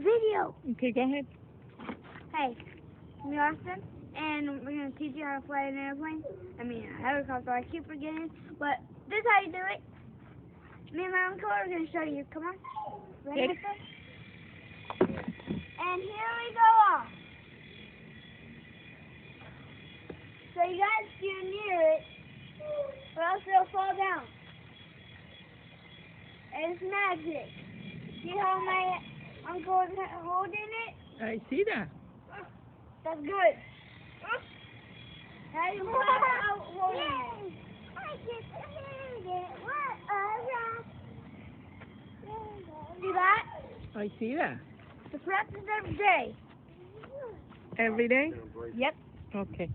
video. Okay, go ahead. Hey, I'm Austin, and we're going to teach you how to fly an airplane. I mean, a helicopter. I keep forgetting, but this is how you do it. Me and my uncle are going to show you. Come on. Ready, Ready. mister? And here we go off. So you guys get near it, or else it'll fall down. And it's magic. See how my uncle is holding it? I see that. That's good. How you holding it? I just heard it. What a rock. See that? I see that. The practice every day. Every day? Yep. Okay.